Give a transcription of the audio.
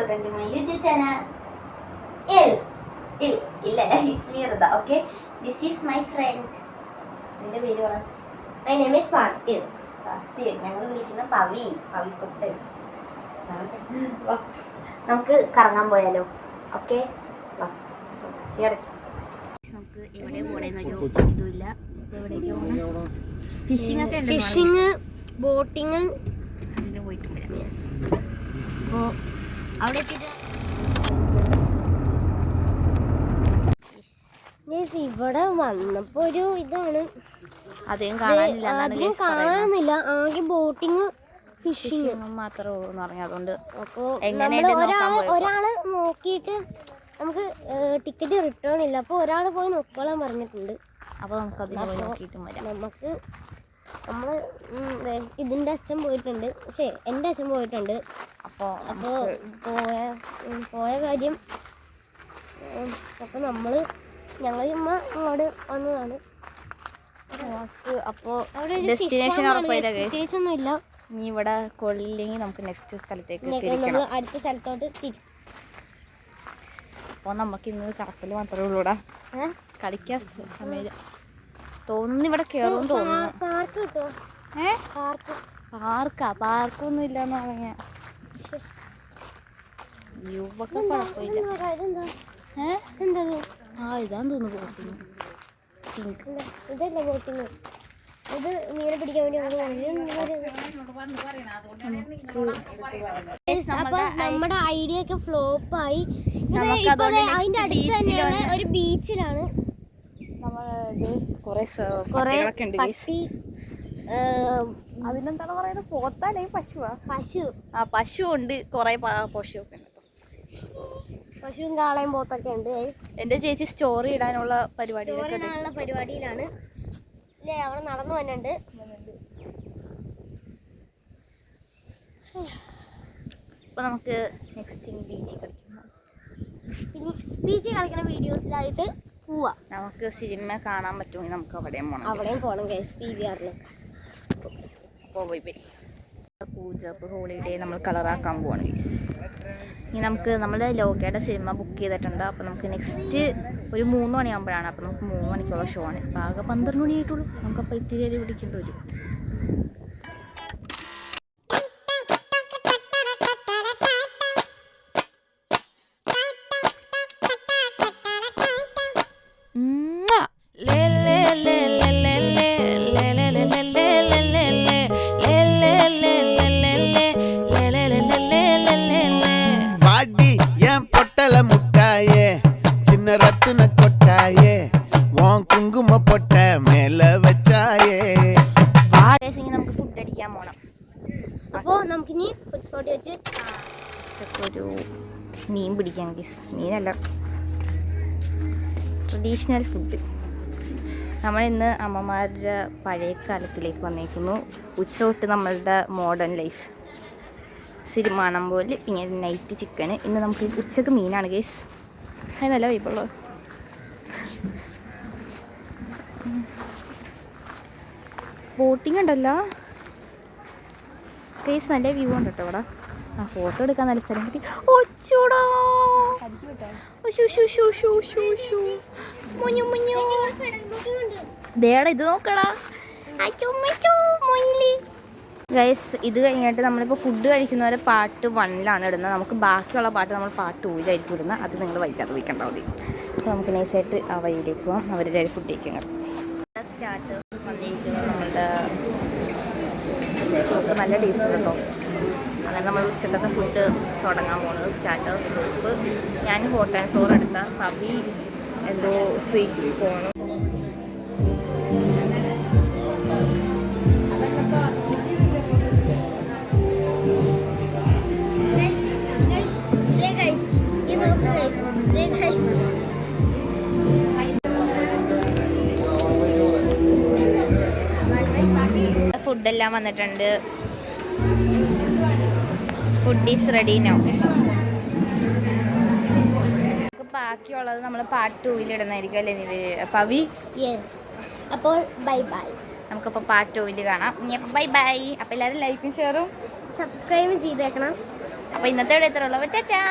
welcome to my YouTube channel. It's me Rida, okay? This is my friend. നിന്റെ പേര് പറ. My name is Parthi. ഞങ്ങൾ വിളിക്കുന്ന പവിക്കുട്ടൻ. നമുക്ക് കറങ്ങാൻ പോയാലോ? ഓക്കെ, നമുക്ക് എവിടെ പോണെന്നൊരു ഇതുമില്ല. എവിടേക്ക് പോകണം? ഫിഷിംഗ് ഒക്കെ ഉണ്ട്. ഫിഷിങ്, ബോട്ടിങ് അതിന് പോയിട്ട് വരാം. അപ്പോൾ അവിടെ എത്തിയിട്ട് ഇവിടെ വന്നപ്പോ ഒരു ഇതാണ്, അധികം കാണാനില്ല. ആകെ ബോട്ടിങ്, ഫിഷിങ് മാത്രമേ ഉള്ളൂ എന്ന് പറഞ്ഞു. അതുകൊണ്ട് അപ്പോ ഒരാള് നോക്കിയിട്ട് നമുക്ക് ടിക്കറ്റ് റിട്ടേൺ ഇല്ല. അപ്പോൾ ഒരാൾ പോയി നോക്കിക്കോളാൻ പറഞ്ഞിട്ടുണ്ട്. അപ്പോൾ നമുക്ക് അതിന് പോയി നോക്കിയിട്ടും വരാം. നമ്മള് ഇതിന്റെ അച്ഛൻ പോയിട്ടുണ്ട്, പക്ഷേ എൻ്റെ അച്ഛൻ പോയിട്ടുണ്ട്. അപ്പോൾ പോയ കാര്യം അപ്പോൾ ഞങ്ങൾ ചുമ്മാ അങ്ങോട്ട് വന്നതാണ്. അപ്പോൾ ഡെസ്റ്റിനേഷൻ പ്രത്യേകിച്ചൊന്നുമില്ല. ഇനി ഇവിടെ കൊള്ളില്ലെങ്കിൽ നമുക്ക് നെക്സ്റ്റ് സ്ഥലത്തേക്ക് നമ്മൾ അടുത്ത സ്ഥലത്തോട്ട് തിരിക്കും. അപ്പോൾ നമുക്ക് ഇന്ന് കടക്കൽ മാത്രമേ ഉള്ളൂടാ, കളിക്കാൻ സമയം തോന്നുന്നു. ഇവിടെ കയറും തോന്നുന്നു. പാർക്ക് കിട്ടുമോ? പാർക്കൊന്നും ഇല്ലെന്ന് പറഞ്ഞ യുവൊക്കെ കുഴപ്പമില്ല. ഇതാന്ന് തോന്നുന്നു ബോട്ടിങ്. ഇതല്ല ബോട്ടിങ്, ഇത് മീനെ പിടിക്കാൻ വേണ്ടി നമ്മുടെ ഐഡിയ ഒക്കെ ഫ്ലോപ്പ് ആയി. അതിന്റെ അടുത്ത് തന്നെയാണ് ഒരു ബീച്ചിലാണ് പട്ടി. അതിനെന്താണ് പറയുന്നത്? പോത്താലേ പശു പശു ഉണ്ട്. കുറെ പശുവൊക്കെ ഉണ്ട്. പശുവും കാളയും പോത്തൊക്കെ ഉണ്ട്. എന്റെ ചേച്ചി സ്റ്റോറി ഇടാനുള്ള പരിപാടിയിലാണ്. ഇല്ലേ, അവിടെ നടന്നു വന്നുണ്ട്. അപ്പൊ നമുക്ക് നെക്സ്റ്റ് ബീച്ചിൽ കളിക്കാം. പിന്നെ ബീച്ചിൽ കളിക്കുന്ന വീഡിയോസിലായിട്ട് പോവാ. നമുക്ക് സിനിമ കാണാൻ പറ്റുമെങ്കിൽ നമുക്ക് അവിടെയും പോകണം ഗൈസ്. PVR പോയി പൂജ ഹോളിഡേ നമ്മൾ കളറാക്കാൻ പോവാണ് ഗൈസ്. ഇനി നമുക്ക് നമ്മുടെ ലോകയുടെ സിനിമ ബുക്ക് ചെയ്തിട്ടുണ്ട്. അപ്പോൾ നമുക്ക് നെക്സ്റ്റ് ഒരു 3 മണിയാകുമ്പോഴാണ്. അപ്പോൾ നമുക്ക് 3 മണിക്കുള്ള ഷോ ആണ്. ഇപ്പോൾ ആകെ 12 മണിയായിട്ടുള്ളൂ. നമുക്കപ്പോൾ ഇത്തിരി പിടിക്കേണ്ടി വരും. നമുക്ക് ഫുഡ് അടിക്കാൻ പോണം. അപ്പോൾ നമുക്കിനി ഫുഡ് സ്പോട്ട് വെച്ച് ഒരു മീൻ പിടിക്കാം ഗീസ്. മീനല്ല, ട്രഡീഷണൽ ഫുഡ്. നമ്മളിന്ന് അമ്മമാരുടെ പഴയ കാലത്തിലേക്ക് വന്നേക്കുന്നു. ഉച്ച തൊട്ട് നമ്മളുടെ മോഡേൺ ലൈഫ് സിനിമ കാണാൻ പോലെ. പിന്നെ നൈറ്റ് ചിക്കന്. ഇന്ന് നമുക്ക് ഉച്ചക്ക് മീനാണ് ഗീസ്. അത് നല്ല വൈബുള്ളൂ. ബോട്ടിങ് ഉണ്ടല്ലോ കേസ്. നല്ല വ്യൂ ഉണ്ട് കേട്ടോ ഇവിടെ. ഫോട്ടോ എടുക്കാൻ നല്ല സ്ഥലം കിട്ടി. ഇത് നോക്കടാ ഗൈസ്. ഇത് കഴിഞ്ഞിട്ട് നമ്മളിപ്പോൾ ഫുഡ് കഴിക്കുന്നവരെ പാർട്ട് 1 ഇടുന്നത്. നമുക്ക് ബാക്കിയുള്ള പാട്ട് നമ്മൾ പാർട്ട് 2 ഇടുന്നത്. അത് നിങ്ങൾ വൈകാതെ വയ്ക്കേണ്ട മതി. അപ്പോൾ നമുക്ക് നൈസായിട്ട് ആ വഴിയിലേക്ക് പോകാം. അവരുടെ ഫുഡ് കഴിക്കാൻ സ്റ്റാർട്ടേഴ്സ് വന്നിരിക്കുന്നത്. നമ്മളുടെ സൂപ്പ് നല്ല ടേസ്റ്റ് കേട്ടോ. അങ്ങനെ നമ്മൾ ഉച്ചക്കത്തെ ഫുഡ് തുടങ്ങാൻ പോകുന്നത്. Starters soup. ഞാൻ ഹോട്ട് ആൻഡ് സോർ എടുത്ത പവി എന്തോ സ്വീറ്റ് പോകണം. ഫുഡെല്ലാം വന്നിട്ടുണ്ട്. Food is ready now. ബാക്കിയുള്ളത് നമ്മൾ പാർട്ട് 2 ഇടുന്നതായിരിക്കും അല്ലേ പവി? യെസ്. അപ്പോൾ ബൈ ബൈ. നമുക്കപ്പോൾ പാർട്ട് 2 കാണാം. Bye bye. അപ്പോൾ എല്ലാവരും ലൈക്കും ഷെയറും സബ്സ്ക്രൈബും ചെയ്തേക്കണം. അപ്പോൾ ഇന്നത്തെ ഇവിടെ എത്ര ഉള്ളൂ. ചാച്ചാ.